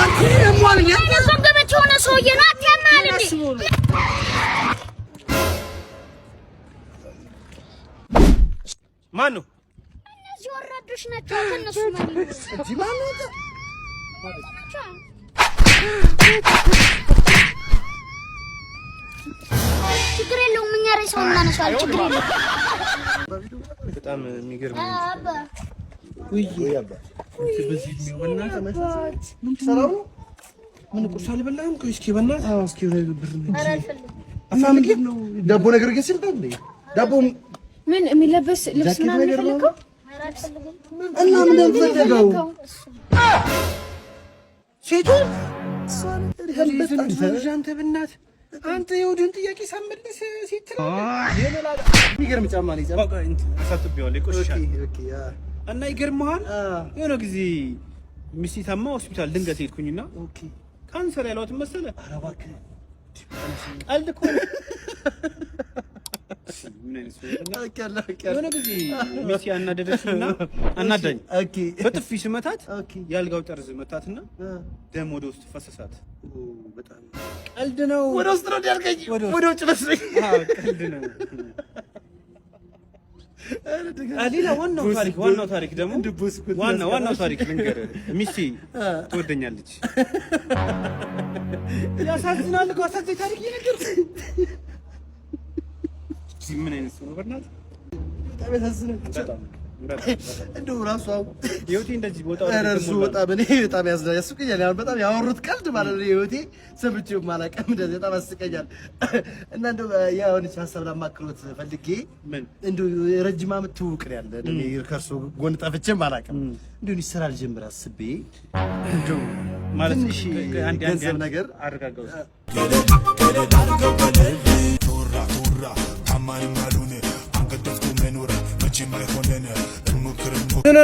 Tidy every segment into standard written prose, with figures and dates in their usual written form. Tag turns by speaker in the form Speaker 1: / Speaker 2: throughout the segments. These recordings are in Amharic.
Speaker 1: አንተ የማልኛ
Speaker 2: ገበች ሆነ ሰውዬ ናት ያማል እንዴ
Speaker 3: ማን ነው
Speaker 2: እነዚህ ወራዶች ናቸው ከነሱ ማለት
Speaker 1: እጂ ማን ነው
Speaker 2: ችግር የለውም እኛ ሬሳውን እናነሳዋለን ችግር የለውም
Speaker 3: በጣም የሚገርም
Speaker 2: አባ
Speaker 1: ወይ አባ በዚህ የሚወና ተመሳሳይ ምን ተሰራው ምን ቁርስ አልበላህም ቆይ እስኪ በእናትህ አዎ እስኪ ብር ነው አፋም ነው ዳቦ ነገር ገዝተህ እንዴ ዳቦ
Speaker 4: ምን የሚለበስ ልብስ ምናምን ፈልገው
Speaker 1: እና ምን እንደፈለገው ሴቱ ሷን አንተ በእናትህ አንተ የወድን ጥያቄ ሳመልስ ሲትራ የመላዳ የሚገርም ጫማ ነው ይዘህ
Speaker 3: በቃ እንት አሳጥቤዋለሁ ይቆሽሻል
Speaker 1: ኦኬ ያ
Speaker 3: እና ይገርምሃል የሆነ ጊዜ ሚስቴ ታማ ሆስፒታል ድንገት ሄድኩኝና
Speaker 1: ኦኬ
Speaker 3: ካንሰር ያለዋት መሰለህ
Speaker 1: ኧረ እባክህ
Speaker 3: ቀልድ እኮ ምን አይነት የሆነ ጊዜ ሚስቴ አናደደችና አናዳኝ በጥፊ ስመታት ያልጋው ጠርዝ መታትና ደም ወደ ውስጥ ፈሰሳት
Speaker 1: በጣም
Speaker 3: ቀልድ ነው
Speaker 1: ወደ ውስጥ ነው ያልከኝ ወደ ውጭ መስለኝ
Speaker 3: ቀልድ ነው ሌላ ዋናው ታሪክ ደግሞ ዋናው ታሪክ ልንገርህ ሚስቴ ትወደኛለች ያሳዝናል እኮ አሳዛኝ ታሪክ እየነገርኩህ ምን አይነት ነው በእናትህ
Speaker 1: በጣም ያሳዝናል እንደው ራሱ
Speaker 3: ህይወቴ እንደዚህ ቦታ
Speaker 1: በጣም ያስቀኛል በጣም ያወሩት ቀልድ ማለት ነው ህይወቴ ሰምቼው ማላቀም እንደዚህ በጣም ያስቀኛል እና እንደው ያውንች ሐሳብ ላማክሮት ፈልጌ እንደው ረጅም ዓመት ትውውቅ ነው ያለ እኔ ከእርሱ ጎን ጠፍቼ ማላቀም እንደው ይሰራ ልጀምር አስቤ እንደው
Speaker 3: ማለት
Speaker 1: አንድ ገንዘብ ነገር
Speaker 3: አረጋጋው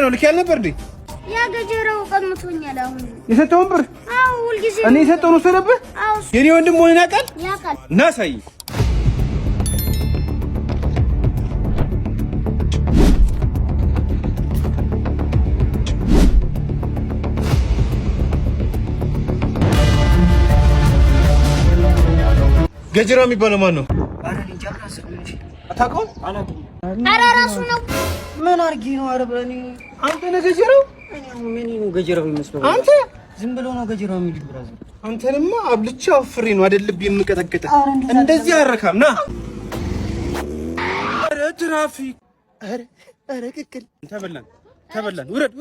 Speaker 3: ነው ልክ ያልነበር እንዴ
Speaker 2: ያ ገጀራው ቀምቶኛል አሁን
Speaker 3: የሰጠውን ብር
Speaker 2: አዎ ሁልጊዜ
Speaker 3: እኔ የሰጠውን ወሰደብህ
Speaker 2: አዎ
Speaker 3: የኔ ወንድም መሆንን ያውቃል እና ሳይ ገጀራ የሚባለው ማን ነው? አታውቀውም?
Speaker 2: ኧረ ራሱ ነው
Speaker 1: ምን አድርጌ ነው? ኧረ በእኔ
Speaker 3: አንተ ነህ ገጀራው?
Speaker 1: ምን ነው ገጀራው የሚመስለው?
Speaker 3: አንተ
Speaker 1: ዝም ብሎ ነው ገጀራው የሚል ብራዘር።
Speaker 3: አንተንማ አብልቼ አፍሬ ነው አይደል ልብ የምቀጠቅጥህ። እንደዚህ አረካም ና። ኧረ ትራፊክ!
Speaker 1: ኧረ ቅቅል
Speaker 3: ተበላን። ውረድ።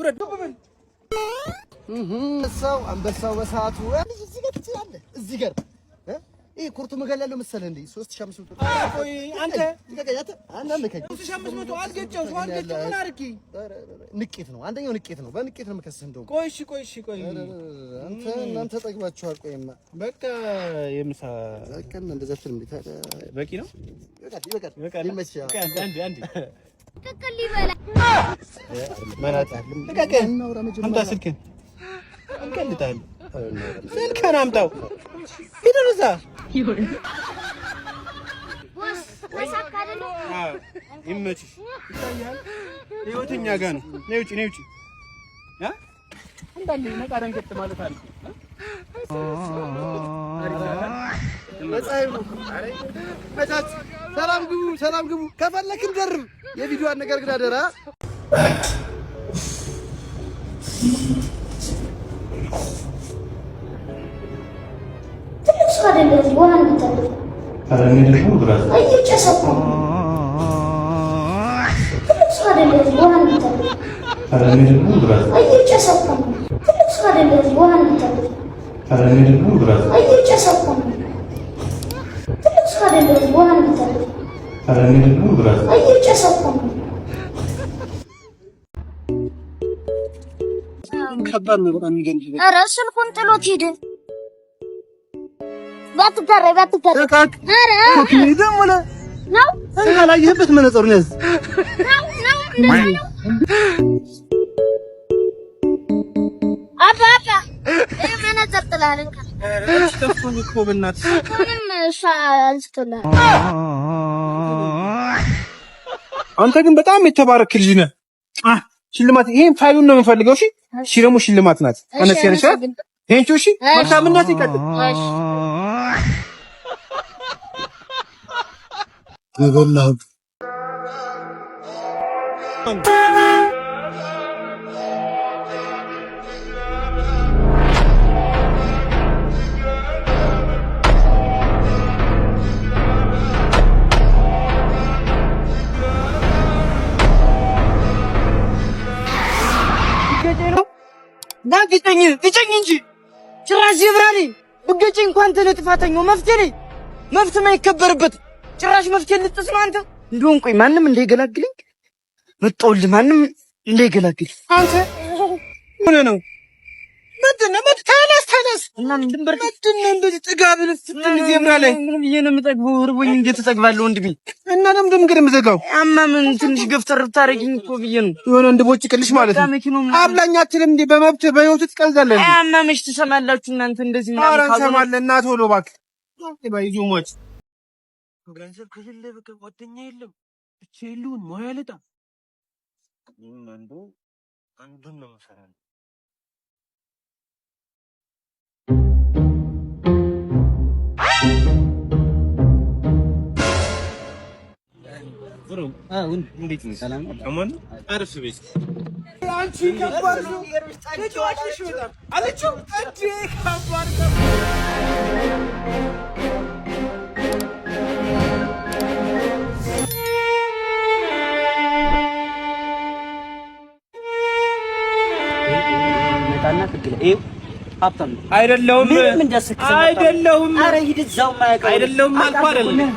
Speaker 1: አንበሳው በሰዓቱ እዚህ ጋር ትችላለህ። እዚህ ጋር ይሄ ኩርቱ መገል ያለው መሰለህ እንዴ 3500
Speaker 3: ቆይ አንተ
Speaker 1: ይገኛታ አናልከኝ
Speaker 3: 3500 አልገጨው ምን አድርጊ
Speaker 1: ንቄት ነው አንደኛው ንቄት ነው በንቄት ነው የምከስህ እንደው
Speaker 3: ቆይ
Speaker 1: እናንተ ጠግባችኋል ቆይማ
Speaker 3: በቃ የምሳ
Speaker 1: በቃ እንደዛ ትልም ቢታዳ
Speaker 3: በቂ ነው
Speaker 1: ይበቃል ይመችህ
Speaker 3: አንድ
Speaker 2: ቅቅል ይበላ
Speaker 3: ማናጣ ልቀቀን አምጣ ስልክህን እንቀልጣለን ስልክህን አምጣው ይደረዛ ይመችሽ ይታያል ህይወተኛ ጋር ነው ነይ ውጪ እንዳለ ነቃ ደንገጥ ማለት አለ
Speaker 1: ሰላም ግቡ ከፈለክም ደርብ የቪዲዮዋን ነገር ግን አደራ
Speaker 2: አይደለም ዋን ተጠብ
Speaker 3: አረኔ ደግሞ ብራዝ
Speaker 2: አይጨሰቁ አይደለም ዋን ተጠብ
Speaker 3: አረኔ ደግሞ ብራዝ
Speaker 2: አይጨሰቁ አይደለም ዋን ተጠብ
Speaker 3: አረኔ ደግሞ ብራዝ
Speaker 2: አይጨሰቁ አይደለም ዋን ተጠብ
Speaker 3: አረኔ ደግሞ ብራዝ
Speaker 2: አይጨሰቁ
Speaker 1: ከባድ ነው በጣም የሚገርም
Speaker 2: ኧረ ስልኩን ጥሎት ሄደ ባትጋራ ኧረ
Speaker 1: ኮፒ ደሞለ
Speaker 2: ነው
Speaker 1: አላየህበት መነጽሩን ያዝ
Speaker 2: ነው አባ መነጽር ጥላልን
Speaker 3: ተፍቶኝ እኮ በእናትህ
Speaker 2: ምንም አንስቶላል
Speaker 3: አንተ ግን በጣም የተባረክ ልጅ ነህ ሽልማት ይሄን ፋይሉን ነው የምፈልገው። እሺ እሺ፣ ደግሞ ሽልማት ናት አነስ ያለሽ ቴንቹ። እሺ መልካምነት ይቀጥል።
Speaker 1: ገበላሁት
Speaker 5: ግጨኝ እንጂ ጭራሽ ይብራኒ ብገጭ እንኳን ተለጥፋተኛው መፍትሄ ነኝ። መፍትሄ ማይከበርበት ጭራሽ መፍትሄ ልጥስ ነው አንተ። እንደውም ቆይ ማንም እንዳይገላግልኝ መጣውልህ፣ ማንም እንዳይገላግል። አንተ ምን ነው ምንድነው? ተነስ እና ድንበር ምንድነው? እንደዚህ ጥጋብ ልትል ዜምራ ላይ ምን ብዬ ነው የምጠግበው? እርቦኝ እንዴት ተጠግባለሁ ወንድሜ? እና ለምን ደምገር የምዘጋው? ምን ትንሽ ገፍተር ታረጊኝ እኮ ብዬ ነው። የሆነ እንድቦጭ ቅልሽ ማለት ነው። አብላኛችንም እንዴ በመብት በህይወት ትቀልዳለህ። መች ትሰማላችሁ እናንተ እንደዚህ ማለት ነው። ኧረ እንሰማለን። እና ቶሎ እባክህ ባይዞ ሞች ገንዘብ ከሌለ በቃ ጓደኛ የለም ብቻ የለውን ሞያ ለጣ አንዱን ነው መሰራል። ብሩ እንዴት ነው? ሰላም ነው? አማን አረፍ ቤት አንቺ ከባድ ነው ተጫዋችሽ በጣም አለችው እንዴ ከባድ ነው። መጣና ትግል ኤው አጣም አይደለም አይደለም። አረ ሂድ እዛው ማያውቅ አይደለም አልኩ አይደለም።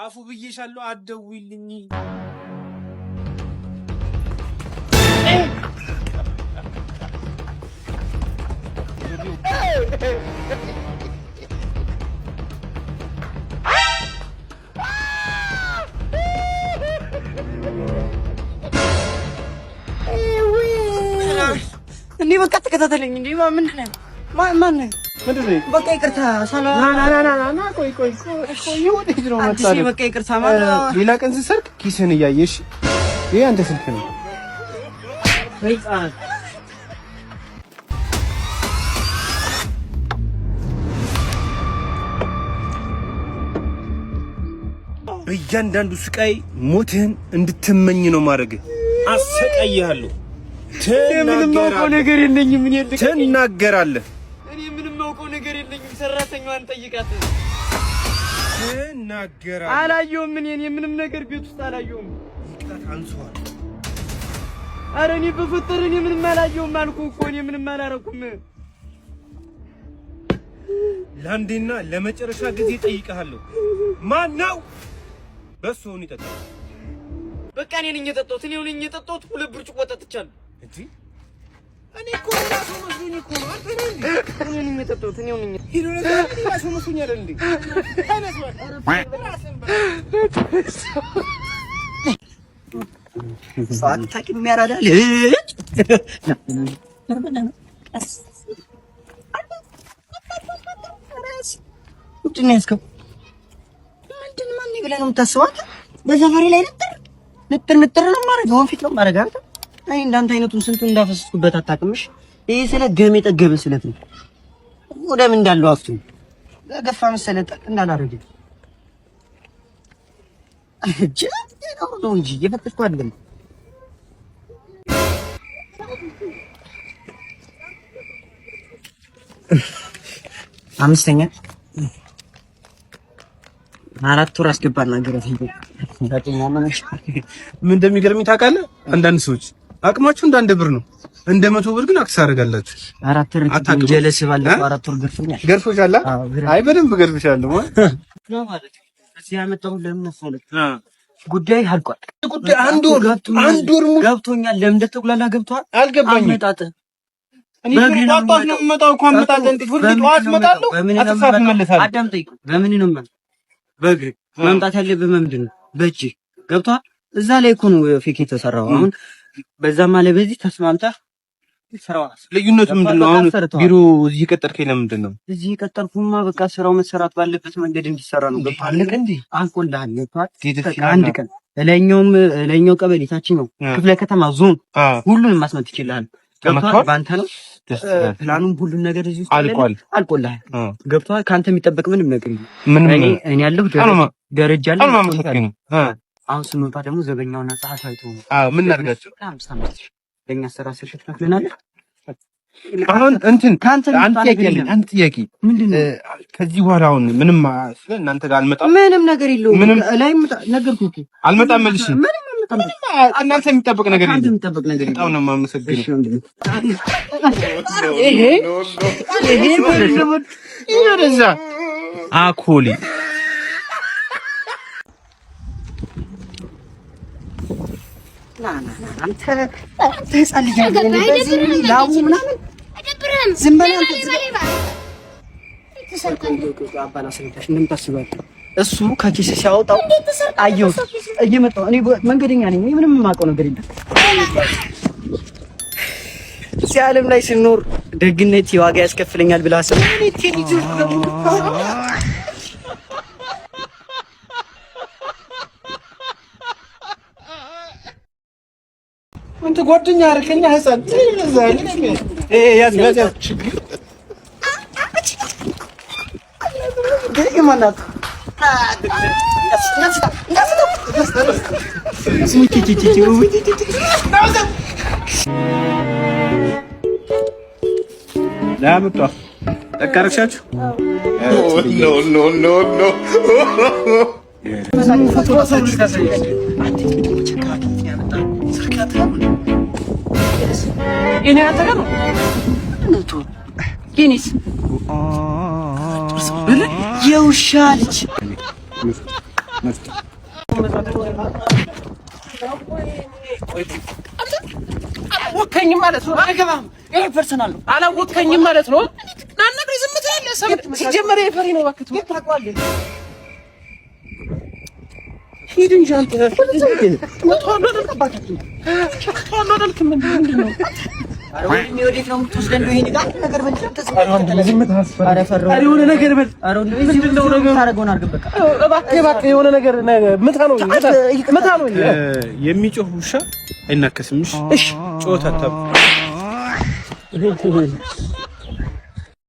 Speaker 5: አፉ ብዬሻለሁ አትደውይልኝ። እንዴ በቃ ተከታተለኝ። እንዴ ምንድን ነው? ማን ምንድን ነው? በቃ ይቅርታ ና ቆይ ወዴት ነው መጣሁ? በቃ ይቅርታ ማለት ሌላ ቀን ስትሰርቅ ኪስህን እያየሽ ይሄ አንተ ስልክ ነው። በእያንዳንዱ ስቃይ ሞትህን እንድትመኝ ነው ማድረግ። አሰቃይሃለሁ። ምንም ማውቀው ነገር የለኝም። ምን ይልቅ ትናገራለህ? እኔ ምንም ማውቀው ነገር የለኝም። ሰራተኛዋን ጠይቃት። ትናገራለህ? አላየሁም። እኔ ምንም ነገር ቤት ውስጥ አላየሁም። ይቅጣት አንሷል። ኧረ እኔ በፈጠረ እኔ ምንም አላየሁም አልኩህ እኮ። እኔ ምንም አላረኩም። ለአንዴና ለመጨረሻ ጊዜ ጠይቀሃለሁ። ማን ነው በሱን ይጠጣው? በቃ እኔ ነኝ የጠጣሁት። እኔ ነኝ የጠጣሁት። ሁለት ብርጭቆ ጠጥቻለሁ እንጂ እኔ እኮ ራሱ መስሎኝ እኮ ነው። አንተ ነህ እንዴ? እኔ ነኝ የጠጣሁት። እኔ ነኝ ሂዱ ነው ራሱ መስሎኝ አይደል እንዴ? ሳት ታቂም ያራዳል። ምንድን ያስከው ምንድን ማን ይብላ ነው የምታስበው? በዘፈሬ ላይ ንጥር ነው ማረግ። ወንፊት ነው ማረግ። አንተ አይ እንዳንተ አይነቱን ስንቱን እንዳፈሰስኩበት አታውቅምሽ። ይሄ ስለ ገም የጠገበ ስለት ነው። ወደም እንዳለው አፍቱ ለገፋ መሰለ ጠቅ እንዳላረገ እጅ ነው እንጂ የፈተሽኩ አይደለም። አምስተኛ 4 ወር አስገባና ገረፍ ታጠኛ ማነሽ ምን እንደሚገርምኝ ታውቃለህ? አንዳንድ ሰዎች አቅማችሁ እንደ ብር ነው፣ እንደ 100 ብር ግን አክስ አደርጋላችሁ። 4 ወር ጀለስ ባለፈው 4 ወር ገርፎሻል። አይ በደንብ ገርፎሻለሁ ማለት እዚህ ያመጣው ለምን መሰለህ? ጉዳይ አልቋል። ጉዳይ አንድ ወር ሙሉ ገብቶኛል። ለምን እንደተጉላላ ገብቷል አልገባኝም። አመጣጥ እኔ ወጣት ነው የምመጣው እኮ አመጣጥ እንዴት ሁሉ ጠዋት እመጣለሁ። አትሳፍ መለሳለሁ። አዳምጠኝ። በምን ነው በእግር መምጣት ያለብህ? ምንድን ነው በእጅ ገብቷል። እዛ ላይ እኮ ነው ፌክ የተሰራው። አሁን በዛም አለ በዚህ ተስማምተህ ስራው
Speaker 3: ልዩነቱ ምንድነው? አሁን ቢሮ እዚህ ቀጠርከኝ ለምንድን ነው?
Speaker 5: እዚህ ቀጠርኩማ በቃ ስራው መሰራት ባለበት መንገድ እንዲሰራ ነው። ገባህ እንዴ? አንቆልሃል። አንድ ቀን ለኛው ቀበሌ ታችኛው ክፍለ ከተማ ዞን ሁሉንም ማስመት ይችላል። ገብቷል? ባንተ ነው ፕላኑም ሁሉም ነገር እዚህ ውስጥ አልቆልሃል። ገብቷል? ካንተ የሚጠበቅ ምንም ነገር የለም። እኔ ያለሁ ደረጃ ላይ አሁን ስንወጣ ደግሞ ዘበኛውና ጸሐፊው ነው።
Speaker 3: ምን እናድርጋቸው?
Speaker 5: 55 ለኛ ስራ ስልሽት ከፍለናል።
Speaker 3: አሁን እንትን አንድ ጥያቄ ምንድነው? ከዚህ በኋላ አሁን ምንም ስለ እናንተ ጋር አልመጣም።
Speaker 5: ምንም ነገር የለውም። ላይም ነገርኩህ እኮ
Speaker 3: አልመጣም መልሽ። እናንተ የሚጠበቅ ነገር የለም።
Speaker 5: የሚጠበቅ ነገር የለም።
Speaker 3: በጣም ነው የማመሰግነው። ይሄ ወደዛ አኮሊ
Speaker 5: አንተ ህፃን ልጅ ላቡ ምናምን ዝም በለው። እሱ ከኪስ ሲያወጣው አየሁት እየመጣሁ እኔ መንገደኛ ነኝ። ምንም የማውቀው ነገር የለም። እዚህ ዓለም ላይ ስኖር ደግነት ዋጋ ያስከፍለኛል ብለህ አስብ።
Speaker 3: አንተ ጓደኛ አርከኛ ህፃን ያዝ ችግር ላምጣ ተቀርሻችሁ ኖ
Speaker 5: እኔ አታውቅም እንቱ ጊኒስ የውሻ ልጅ አላወቅኸኝም ማለት ነው። አይገባም። ይሄ ፐርሰናል ነው። አላወቅኸኝም ማለት ነው። ናናግሪ ዝም ትላለህ። ሲጀመር የፈሪ ነው። እባክህ ታውቀዋለህ። ሂድ እንጂ አንተ ወዴት ነው የምትወስደን? ይሄን ጋር ነገር በል የሆነ ነገር በል የሆነ ነገር ምታ ነው።
Speaker 3: የሚጮህ ውሻ አይናከስም። እሺ ጮህ